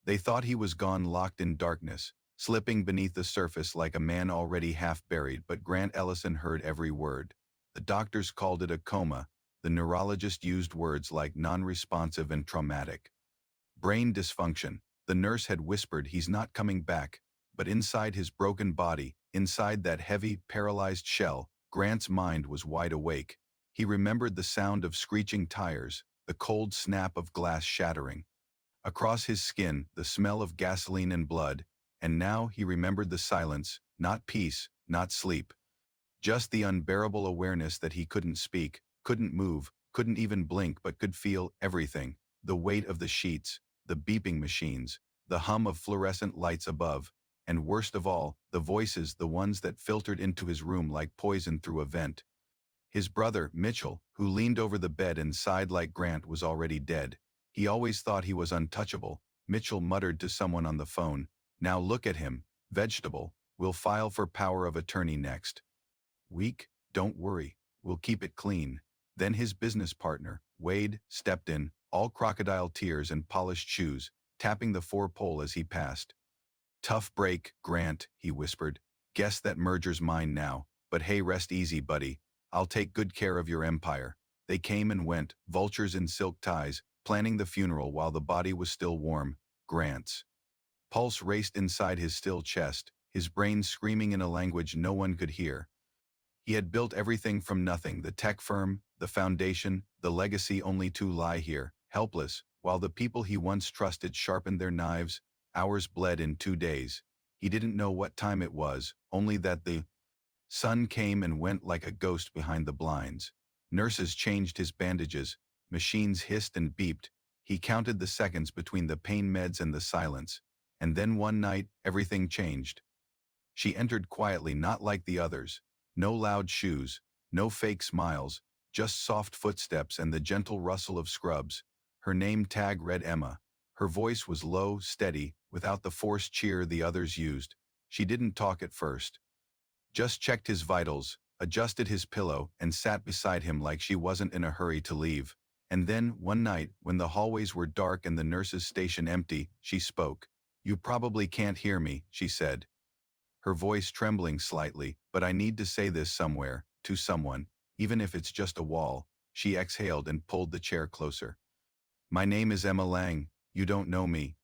They thought he was gone, locked in darkness, slipping beneath the surface like a man already half buried, but Grant Ellison heard every word. The doctors called it a coma. The neurologist used words like non-responsive and traumatic. Brain dysfunction. The nurse had whispered he's not coming back, but inside his broken body, inside that heavy, paralyzed shell, Grant's mind was wide awake. He remembered the sound of screeching tires, the cold snap of glass shattering. Across his skin, the smell of gasoline and blood, and now he remembered the silence, not peace, not sleep. Just the unbearable awareness that he couldn't speak, couldn't move, couldn't even blink, but could feel everything. The weight of the sheets, the beeping machines, the hum of fluorescent lights above, and worst of all, the voices, the ones that filtered into his room like poison through a vent. His brother, Mitchell, who leaned over the bed and sighed like Grant was already dead. He always thought he was untouchable. Mitchell muttered to someone on the phone, "Now look at him, vegetable, we'll file for power of attorney next. Weak? Don't worry, we'll keep it clean." Then his business partner, Wade, stepped in, all crocodile tears and polished shoes, tapping the four-pole as he passed. "Tough break, Grant," he whispered. "Guess that merger's mine now, but hey, rest easy, buddy. I'll take good care of your empire." They came and went, vultures in silk ties, planning the funeral while the body was still warm, Grant's. Pulse raced inside his still chest, his brain screaming in a language no one could hear. He had built everything from nothing, the tech firm, the foundation, the legacy, only to lie here, helpless, while the people he once trusted sharpened their knives. Hours bled in 2 days. He didn't know what time it was, only that the sun came and went like a ghost behind the blinds. Nurses changed his bandages, machines hissed and beeped. He counted the seconds between the pain meds and the silence. And then one night, everything changed. She entered quietly, not like the others. No loud shoes, no fake smiles, just soft footsteps and the gentle rustle of scrubs. Her name tag read Emma. Her voice was low, steady, without the forced cheer the others used. She didn't talk at first. Just checked his vitals, adjusted his pillow, and sat beside him like she wasn't in a hurry to leave. And then, one night, when the hallways were dark and the nurse's station empty, she spoke. "You probably can't hear me," she said. Her voice trembling slightly, "but I need to say this somewhere, to someone, even if it's just a wall." She exhaled and pulled the chair closer. "My name is Emma Lang. You don't know me.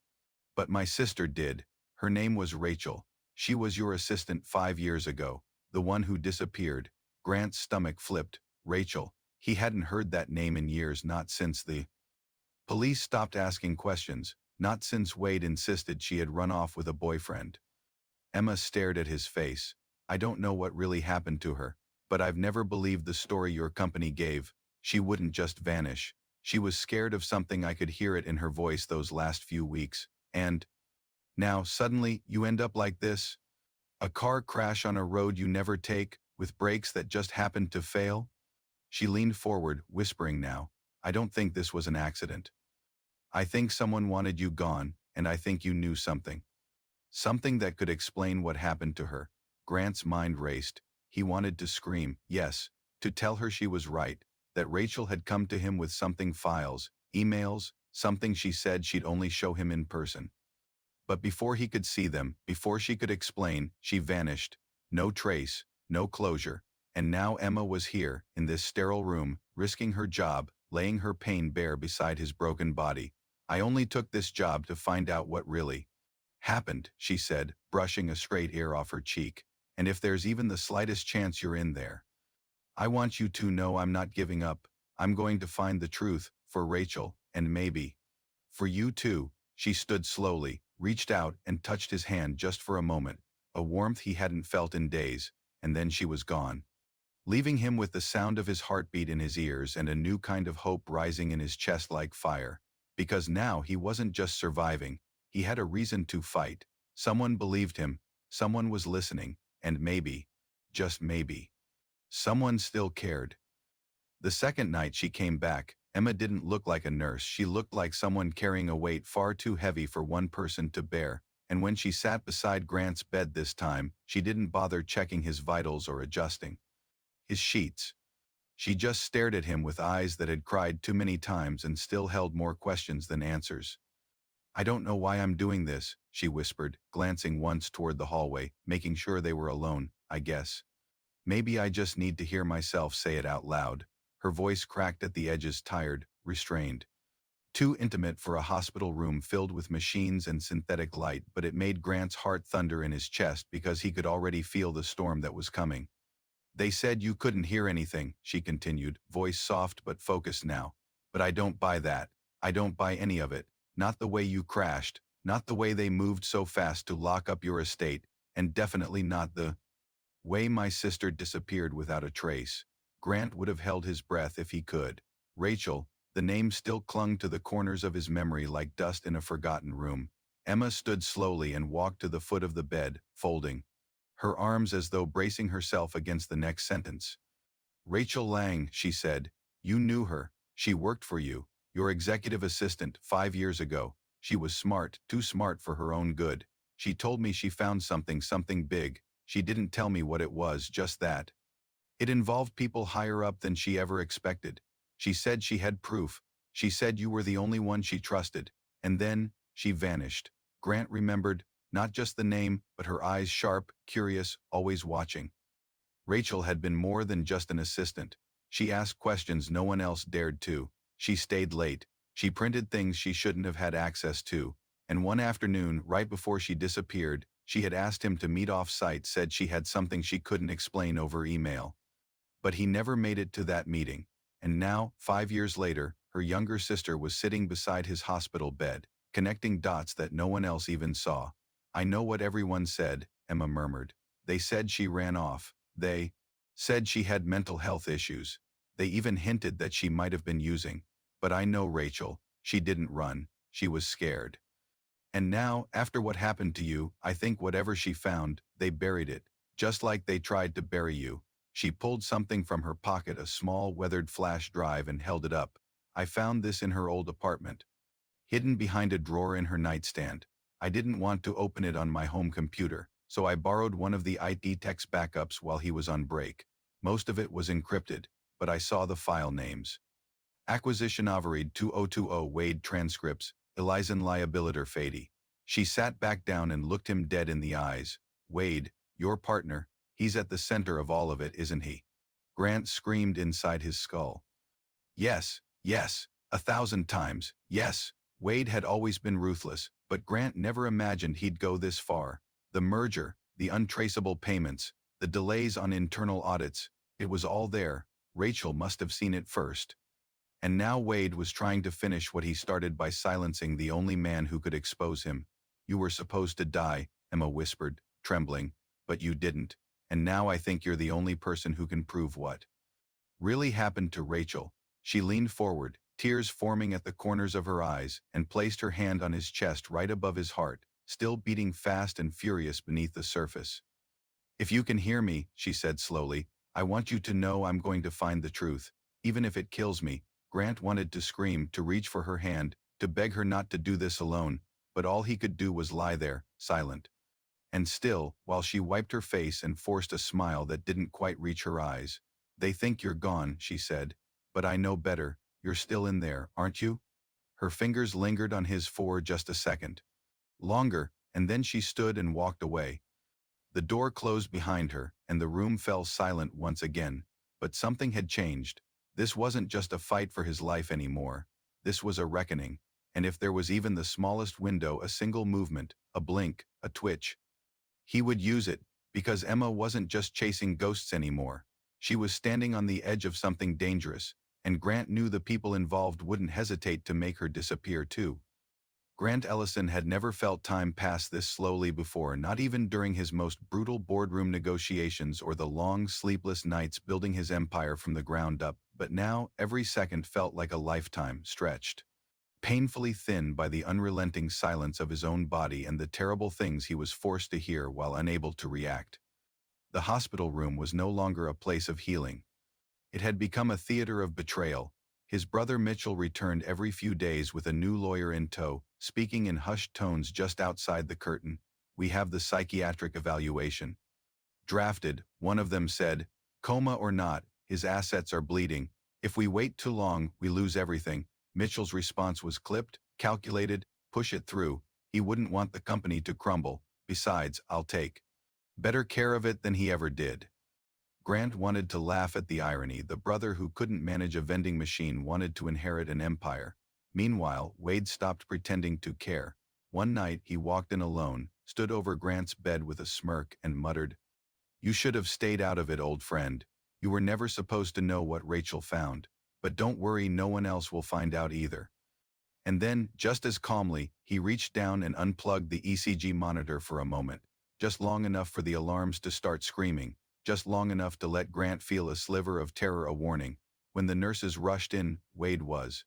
But my sister did. Her name was Rachel. She was your assistant 5 years ago, the one who disappeared." Grant's stomach flipped. Rachel. He hadn't heard that name in years, not since the police stopped asking questions, not since Wade insisted she had run off with a boyfriend. Emma stared at his face. "I don't know what really happened to her, but I've never believed the story your company gave. She wouldn't just vanish. She was scared of something. I could hear it in her voice those last few weeks. And now, suddenly, you end up like this? A car crash on a road you never take, with brakes that just happened to fail?" She leaned forward, whispering now, "I don't think this was an accident. I think someone wanted you gone, and I think you knew something. Something that could explain what happened to her." Grant's mind raced. He wanted to scream, yes, to tell her she was right, that Rachel had come to him with something, files, emails, something she said she'd only show him in person. But before he could see them, before she could explain, she vanished. No trace, no closure. And now Emma was here, in this sterile room, risking her job, laying her pain bare beside his broken body. "I only took this job to find out what really happened," she said, brushing a straight hair off her cheek. "And if there's even the slightest chance you're in there, I want you to know I'm not giving up. I'm going to find the truth, for Rachel, and maybe for you too." She stood slowly, reached out and touched his hand just for a moment, a warmth he hadn't felt in days, and then she was gone, leaving him with the sound of his heartbeat in his ears and a new kind of hope rising in his chest like fire. Because now he wasn't just surviving, he had a reason to fight. Someone believed him, someone was listening, and maybe, just maybe, someone still cared. The second night she came back, Emma didn't look like a nurse. She looked like someone carrying a weight far too heavy for one person to bear. And when she sat beside Grant's bed this time, she didn't bother checking his vitals or adjusting his sheets. She just stared at him with eyes that had cried too many times and still held more questions than answers. I don't know why I'm doing this, she whispered, glancing once toward the hallway, making sure they were alone, I guess. Maybe I just need to hear myself say it out loud. Her voice cracked at the edges, tired, restrained. Too intimate for a hospital room filled with machines and synthetic light, but it made Grant's heart thunder in his chest because he could already feel the storm that was coming. They said you couldn't hear anything, she continued, voice soft but focused now. But I don't buy that. I don't buy any of it. Not the way you crashed, not the way they moved so fast to lock up your estate, and definitely not the way my sister disappeared without a trace. Grant would have held his breath if he could. Rachel, the name still clung to the corners of his memory like dust in a forgotten room. Emma stood slowly and walked to the foot of the bed, folding her arms as though bracing herself against the next sentence. Rachel Lang, she said. You knew her. She worked for you. Your executive assistant, 5 years ago. She was smart, too smart for her own good. She told me she found something big. She didn't tell me what it was, just that. It involved people higher up than she ever expected. She said she had proof. She said you were the only one she trusted. And then, she vanished. Grant remembered, not just the name, but her eyes sharp, curious, always watching. Rachel had been more than just an assistant. She asked questions no one else dared to. She stayed late. She printed things she shouldn't have had access to. And one afternoon, right before she disappeared, she had asked him to meet off-site, said she had something she couldn't explain over email. But he never made it to that meeting. And now, 5 years later, her younger sister was sitting beside his hospital bed, connecting dots that no one else even saw. I know what everyone said, Emma murmured. They said she ran off. They said she had mental health issues. They even hinted that she might have been using. But I know Rachel. She didn't run. She was scared. And now, after what happened to you, I think whatever she found, they buried it, just like they tried to bury you. She pulled something from her pocket, a small, weathered flash drive, and held it up. I found this in her old apartment, hidden behind a drawer in her nightstand. I didn't want to open it on my home computer, so I borrowed one of the IT tech's backups while he was on break. Most of it was encrypted, but I saw the file names. Acquisition Overread 2020 Wade transcripts, Elizan liabilitor Fady. She sat back down and looked him dead in the eyes. Wade, your partner, he's at the center of all of it, isn't he? Grant screamed inside his skull. Yes, 1,000 times, yes. Wade had always been ruthless, but Grant never imagined he'd go this far. The merger, the untraceable payments, the delays on internal audits, it was all there. Rachel must have seen it first. And now Wade was trying to finish what he started by silencing the only man who could expose him. You were supposed to die, Emma whispered, trembling, but you didn't. And now I think you're the only person who can prove what really happened to Rachel. She leaned forward, tears forming at the corners of her eyes, and placed her hand on his chest right above his heart, still beating fast and furious beneath the surface. If you can hear me, she said slowly, I want you to know I'm going to find the truth, even if it kills me. Grant wanted to scream, to reach for her hand, to beg her not to do this alone, but all he could do was lie there, silent. And still, while she wiped her face and forced a smile that didn't quite reach her eyes. They think you're gone, she said, but I know better. You're still in there, aren't you? Her fingers lingered on his for just a second. Longer, and then she stood and walked away. The door closed behind her, and the room fell silent once again. But something had changed. This wasn't just a fight for his life anymore. This was a reckoning. And if there was even the smallest window, a single movement, a blink, a twitch, he would use it, because Emma wasn't just chasing ghosts anymore. She was standing on the edge of something dangerous, and Grant knew the people involved wouldn't hesitate to make her disappear too. Grant Ellison had never felt time pass this slowly before, not even during his most brutal boardroom negotiations or the long, sleepless nights building his empire from the ground up, but now every second felt like a lifetime, stretched painfully thin by the unrelenting silence of his own body and the terrible things he was forced to hear while unable to react. The hospital room was no longer a place of healing. It had become a theater of betrayal. His brother Mitchell returned every few days with a new lawyer in tow, speaking in hushed tones just outside the curtain. We have the psychiatric evaluation drafted, one of them said. Coma or not, his assets are bleeding. If we wait too long, we lose everything. Mitchell's response was clipped, calculated, Push it through. He wouldn't want the company to crumble. Besides, I'll take better care of it than he ever did. Grant wanted to laugh at the irony. The brother who couldn't manage a vending machine wanted to inherit an empire. Meanwhile, Wade stopped pretending to care. One night, he walked in alone, stood over Grant's bed with a smirk, and muttered, "You should have stayed out of it, old friend. You were never supposed to know what Rachel found. But don't worry, no one else will find out either." And then, just as calmly, he reached down and unplugged the ECG monitor for a moment, just long enough for the alarms to start screaming, just long enough to let Grant feel a sliver of terror, a warning. When the nurses rushed in, Wade was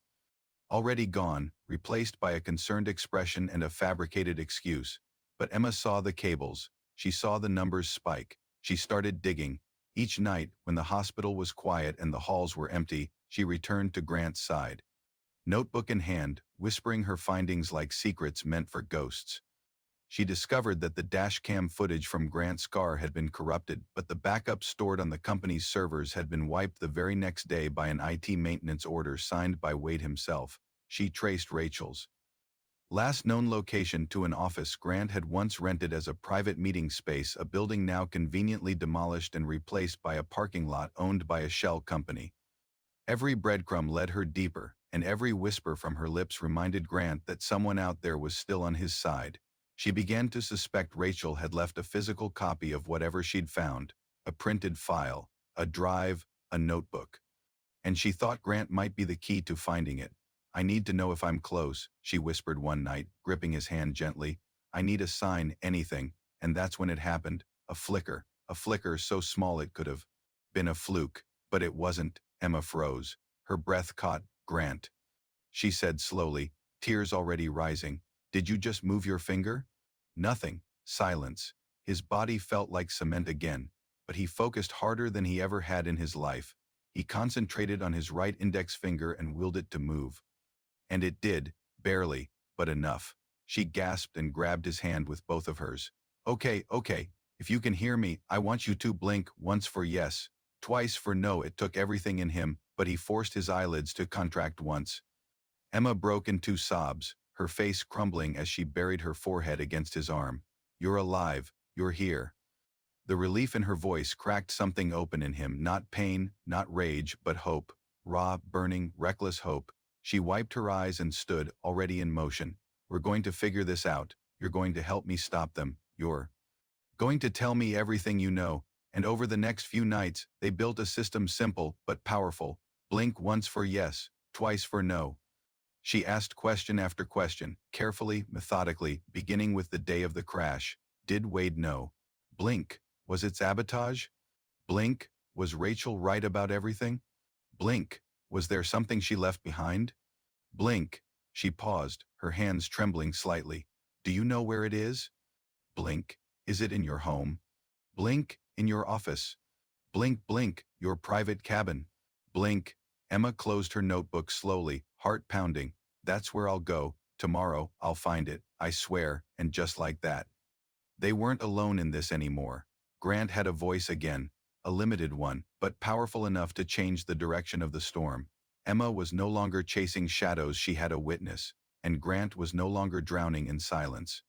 already gone, replaced by a concerned expression and a fabricated excuse. But Emma saw the cables. She saw the numbers spike. She started digging. Each night, when the hospital was quiet and the halls were empty, she returned to Grant's side, notebook in hand, whispering her findings like secrets meant for ghosts. She discovered that the dashcam footage from Grant's car had been corrupted, but the backup stored on the company's servers had been wiped the very next day by an IT maintenance order signed by Wade himself. She traced Rachel's last known location to an office Grant had once rented as a private meeting space, a building now conveniently demolished and replaced by a parking lot owned by a shell company. Every breadcrumb led her deeper, and every whisper from her lips reminded Grant that someone out there was still on his side. She began to suspect Rachel had left a physical copy of whatever she'd found, a printed file, a drive, a notebook. And she thought Grant might be the key to finding it. "I need to know if I'm close," she whispered one night, gripping his hand gently. "I need a sign, anything." And that's when it happened. A flicker so small it could have been a fluke. But it wasn't. Emma froze. Her breath caught. "Grant," she said slowly, tears already rising. "Did you just move your finger?" Nothing. Silence. His body felt like cement again, but he focused harder than he ever had in his life. He concentrated on his right index finger and willed it to move. And it did, barely, but enough. She gasped and grabbed his hand with both of hers. Okay, if you can hear me, I want you to blink, once for yes, twice for no." It took everything in him, but he forced his eyelids to contract once. Emma broke into sobs, her face crumbling as she buried her forehead against his arm. "You're alive, you're here." The relief in her voice cracked something open in him, not pain, not rage, but hope. Raw, burning, reckless hope. She wiped her eyes and stood, already in motion. "We're going to figure this out. You're going to help me stop them. You're going to tell me everything you know." And over the next few nights, they built a system simple but powerful. Blink once for yes, twice for no. She asked question after question, carefully, methodically, beginning with the day of the crash. Did Wade know? Blink. Was it sabotage? Blink. Was Rachel right about everything? Blink. Was there something she left behind? Blink. She paused, her hands trembling slightly. Do you know where it is? Blink. Is it in your home? Blink. In your office? Blink, your private cabin. Blink. Emma closed her notebook slowly, heart pounding. That's where I'll go. Tomorrow, I'll find it, I swear. And just like that. They weren't alone in this anymore. Grant had a voice again, a limited one, but powerful enough to change the direction of the storm. Emma was no longer chasing shadows, she had a witness, and Grant was no longer drowning in silence.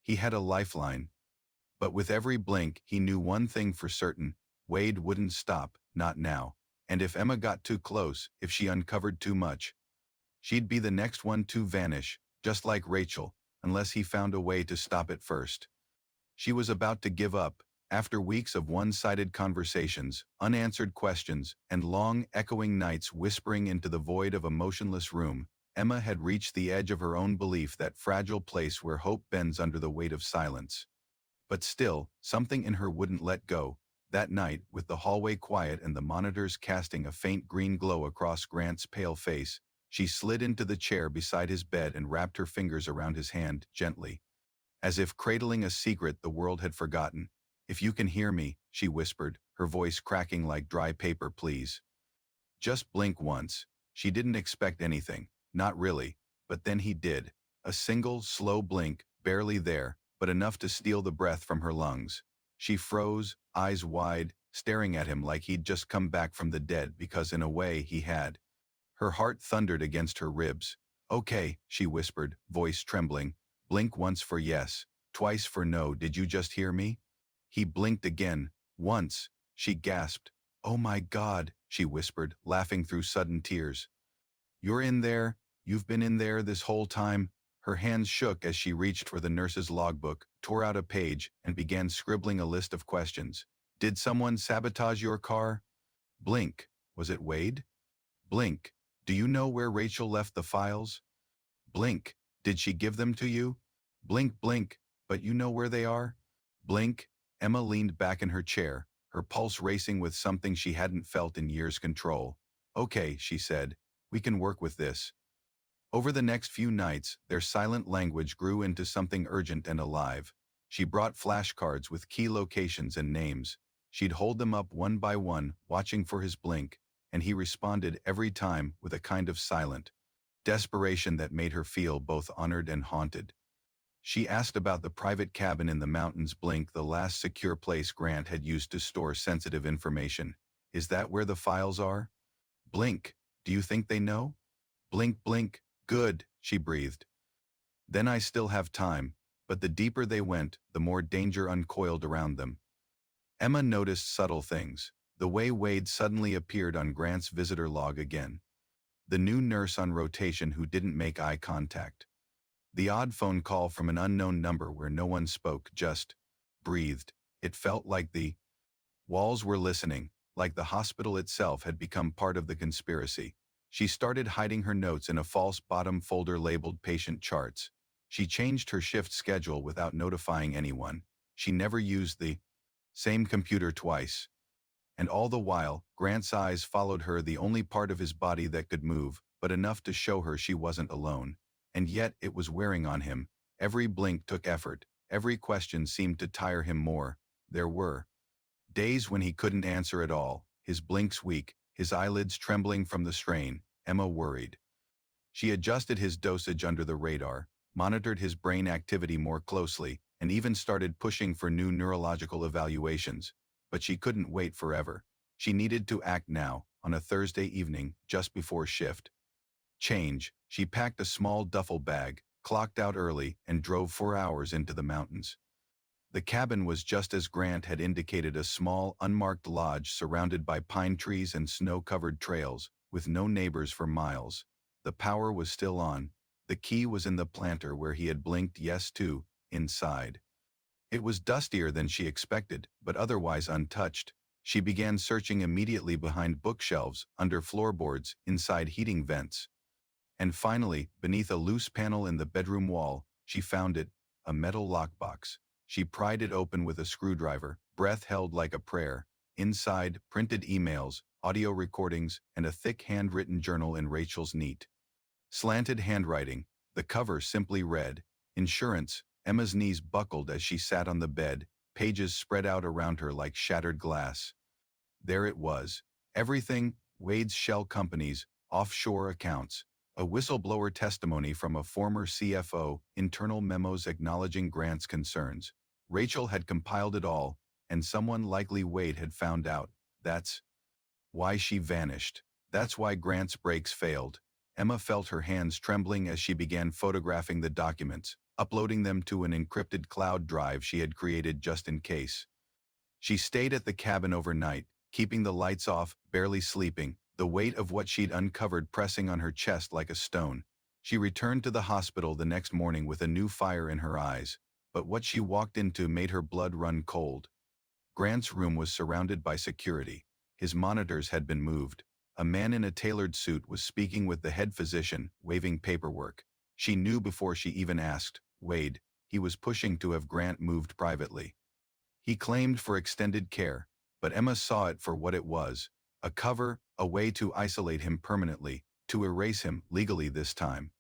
He had a lifeline. But with every blink, he knew one thing for certain: Wade wouldn't stop, not now. And if Emma got too close, if she uncovered too much, she'd be the next one to vanish, just like Rachel, unless he found a way to stop it first. She was about to give up. After weeks of one-sided conversations, unanswered questions, and long, echoing nights whispering into the void of a motionless room, Emma had reached the edge of her own belief, that fragile place where hope bends under the weight of silence. But still, something in her wouldn't let go. That night, with the hallway quiet and the monitors casting a faint green glow across Grant's pale face, she slid into the chair beside his bed and wrapped her fingers around his hand, gently. As if cradling a secret the world had forgotten. If you can hear me, she whispered, her voice cracking like dry paper, please. Just blink once. She didn't expect anything, not really, but then he did. A single, slow blink, barely there, but enough to steal the breath from her lungs. She froze, eyes wide, staring at him like he'd just come back from the dead, because in a way he had. Her heart thundered against her ribs. Okay, she whispered, voice trembling. Blink once for yes, twice for no. Did you just hear me? He blinked again. Once. She gasped. Oh my God, she whispered, laughing through sudden tears. You're in there? You've been in there this whole time? Her hands shook as she reached for the nurse's logbook, tore out a page, and began scribbling a list of questions. Did someone sabotage your car? Blink. Was it Wade? Blink. Do you know where Rachel left the files? Blink. Did she give them to you? Blink, blink. But you know where they are? Blink. Emma leaned back in her chair, her pulse racing with something she hadn't felt in years. Control. Okay, she said. We can work with this. Over the next few nights, their silent language grew into something urgent and alive. She brought flashcards with key locations and names. She'd hold them up one by one, watching for his blink, and he responded every time with a kind of silent desperation that made her feel both honored and haunted. She asked about the private cabin in the mountains. Blink, the last secure place Grant had used to store sensitive information. Is that where the files are? Blink, do you think they know? Blink, blink. Good, she breathed. Then I still have time, but the deeper they went, the more danger uncoiled around them. Emma noticed subtle things. The way Wade suddenly appeared on Grant's visitor log again. The new nurse on rotation who didn't make eye contact. The odd phone call from an unknown number where no one spoke, just breathed. It felt like the walls were listening, like the hospital itself had become part of the conspiracy. She started hiding her notes in a false bottom folder labeled patient charts. She changed her shift schedule without notifying anyone. She never used the same computer twice. And all the while, Grant's eyes followed her, the only part of his body that could move, but enough to show her she wasn't alone. And yet it was wearing on him. Every blink took effort. Every question seemed to tire him more. There were days when he couldn't answer at all, his blinks weak, his eyelids trembling from the strain. Emma worried. She adjusted his dosage under the radar, monitored his brain activity more closely, and even started pushing for new neurological evaluations. But she couldn't wait forever. She needed to act now, on a Thursday evening, just before shift. Change. She packed a small duffel bag, clocked out early, and drove 4 hours into the mountains. The cabin was just as Grant had indicated, a small, unmarked lodge surrounded by pine trees and snow-covered trails, with no neighbors for miles. The power was still on. The key was in the planter where he had blinked yes to, inside. It was dustier than she expected, but otherwise untouched. She began searching immediately behind bookshelves, under floorboards, inside heating vents. And finally, beneath a loose panel in the bedroom wall, she found it, a metal lockbox. She pried it open with a screwdriver, breath held like a prayer. Inside, printed emails, audio recordings, and a thick handwritten journal in Rachel's neat, slanted handwriting. The cover simply read, Insurance. Emma's knees buckled as she sat on the bed, pages spread out around her like shattered glass. There it was. Everything: Wade's shell companies, offshore accounts, a whistleblower testimony from a former CFO, internal memos acknowledging Grant's concerns. Rachel had compiled it all, and someone, likely Wade, had found out. That's why she vanished. That's why Grant's brakes failed. Emma felt her hands trembling as she began photographing the documents, uploading them to an encrypted cloud drive she had created just in case. She stayed at the cabin overnight, keeping the lights off, barely sleeping, the weight of what she'd uncovered pressing on her chest like a stone. She returned to the hospital the next morning with a new fire in her eyes, but what she walked into made her blood run cold. Grant's room was surrounded by security. His monitors had been moved. A man in a tailored suit was speaking with the head physician, waving paperwork. She knew before she even asked. Wade. He was pushing to have Grant moved privately. He claimed for extended care, but Emma saw it for what it was. A cover, a way to isolate him permanently, to erase him, legally this time.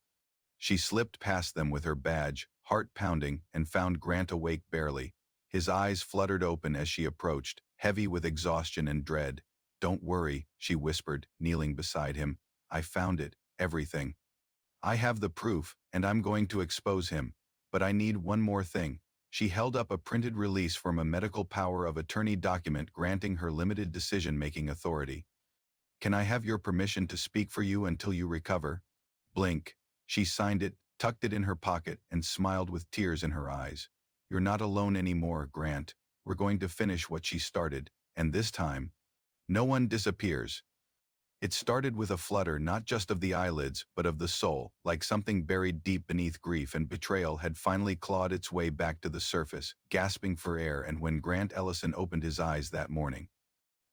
She slipped past them with her badge, heart pounding, and found Grant awake barely. His eyes fluttered open as she approached, heavy with exhaustion and dread. Don't worry, she whispered, kneeling beside him. I found it, everything. I have the proof, and I'm going to expose him. But I need one more thing. She held up a printed release from a medical power of attorney document granting her limited decision-making authority. Can I have your permission to speak for you until you recover? Blink. She signed it, tucked it in her pocket, and smiled with tears in her eyes. You're not alone anymore, Grant. We're going to finish what she started, and this time, no one disappears. It started with a flutter not just of the eyelids, but of the soul, like something buried deep beneath grief and betrayal had finally clawed its way back to the surface, gasping for air. And when Grant Ellison opened his eyes that morning,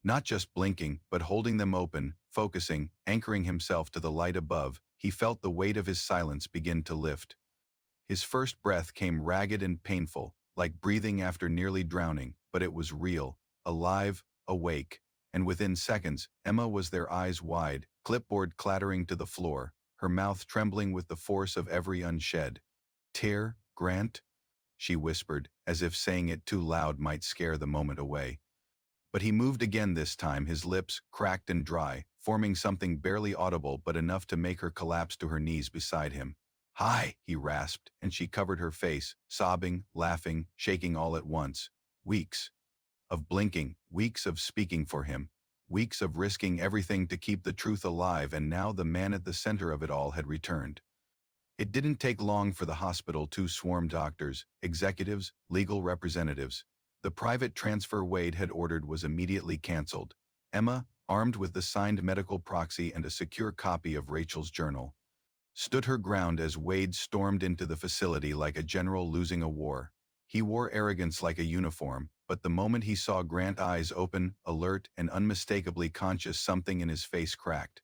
not just blinking, but holding them open, focusing, anchoring himself to the light above, he felt the weight of his silence begin to lift. His first breath came ragged and painful, like breathing after nearly drowning, but it was real, alive, awake. And within seconds, Emma was there, eyes wide, clipboard clattering to the floor, her mouth trembling with the force of every unshed tear. Grant? She whispered, as if saying it too loud might scare the moment away. But he moved again this time, his lips, cracked and dry, forming something barely audible but enough to make her collapse to her knees beside him. "Hi," he rasped, and she covered her face, sobbing, laughing, shaking all at once. Weeks of blinking, weeks of speaking for him, weeks of risking everything to keep the truth alive, and now the man at the center of it all had returned. It didn't take long for the hospital to swarm doctors, executives, legal representatives. The private transfer Wade had ordered was immediately canceled. Emma, armed with the signed medical proxy and a secure copy of Rachel's journal, stood her ground as Wade stormed into the facility like a general losing a war. He wore arrogance like a uniform, but the moment he saw Grant's eyes open, alert and unmistakably conscious, something in his face cracked.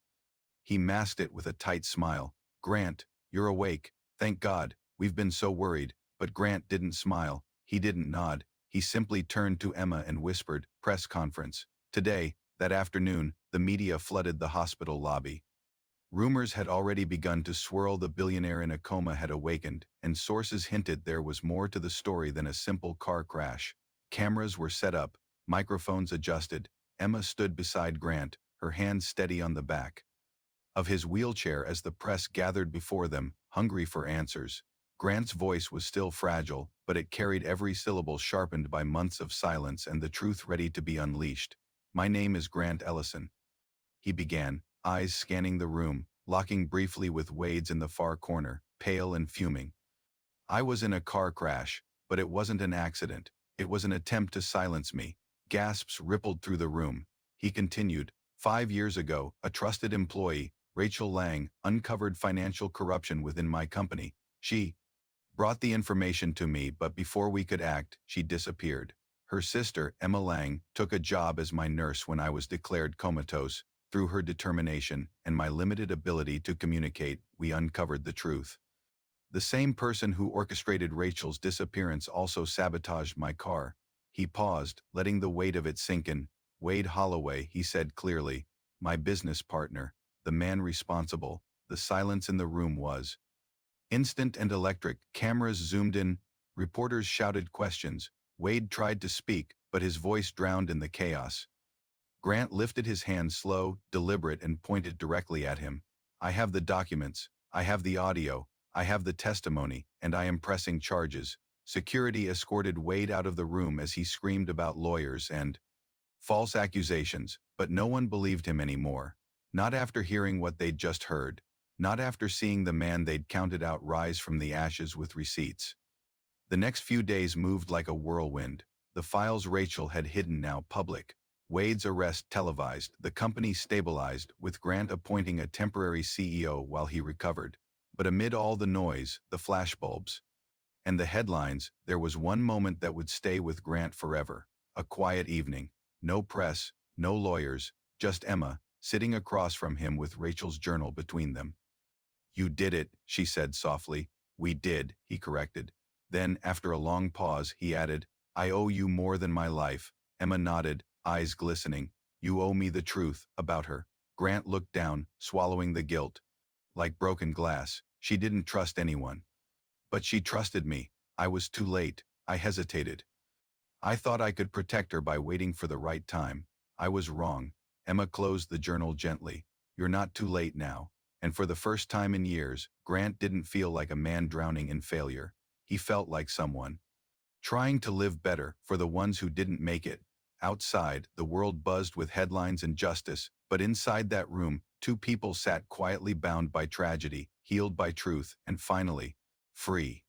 He masked it with a tight smile. "Grant, you're awake. Thank God. We've been so worried." But Grant didn't smile. He didn't nod. He simply turned to Emma and whispered, "Press conference." Today, that afternoon, the media flooded the hospital lobby. Rumors had already begun to swirl. The billionaire in a coma had awakened, and sources hinted there was more to the story than a simple car crash. Cameras were set up, microphones adjusted. Emma stood beside Grant, her hands steady on the back of his wheelchair as the press gathered before them, hungry for answers. Grant's voice was still fragile, but it carried every syllable sharpened by months of silence and the truth ready to be unleashed. "My name is Grant Ellison," he began, eyes scanning the room, locking briefly with Wade's in the far corner, pale and fuming. "I was in a car crash, but it wasn't an accident. It was an attempt to silence me." Gasps rippled through the room. He continued, 5 years ago, a trusted employee, Rachel Lang, uncovered financial corruption within my company. She brought the information to me, but before we could act, she disappeared. Her sister, Emma Lang, took a job as my nurse when I was declared comatose. Through her determination and my limited ability to communicate, we uncovered the truth. The same person who orchestrated Rachel's disappearance also sabotaged my car. He paused, letting the weight of it sink in. "Wade Holloway," he said clearly, "my business partner, the man responsible." The silence in the room was instant and electric. Cameras zoomed in, reporters shouted questions. Wade tried to speak, but his voice drowned in the chaos. Grant lifted his hand, slow, deliberate, and pointed directly at him. "I have the documents, I have the audio, I have the testimony, and I am pressing charges." Security escorted Wade out of the room as he screamed about lawyers and false accusations, but no one believed him anymore. Not after hearing what they'd just heard. Not after seeing the man they'd counted out rise from the ashes with receipts. The next few days moved like a whirlwind. The files Rachel had hidden now public. Wade's arrest televised, the company stabilized, with Grant appointing a temporary CEO while he recovered. But amid all the noise, the flashbulbs, and the headlines, there was one moment that would stay with Grant forever. A quiet evening. No press, no lawyers, just Emma, sitting across from him with Rachel's journal between them. "You did it," she said softly. "We did," he corrected. Then, after a long pause, he added, "I owe you more than my life." Emma nodded, eyes glistening. "You owe me the truth about her." Grant looked down, swallowing the guilt. Like broken glass, she didn't trust anyone. But she trusted me. I was too late. I hesitated. I thought I could protect her by waiting for the right time. I was wrong. Emma closed the journal gently. "You're not too late now." And for the first time in years, Grant didn't feel like a man drowning in failure. He felt like someone trying to live better for the ones who didn't make it. Outside, the world buzzed with headlines and justice, but inside that room, two people sat quietly, bound by tragedy. healed by truth, and finally, free.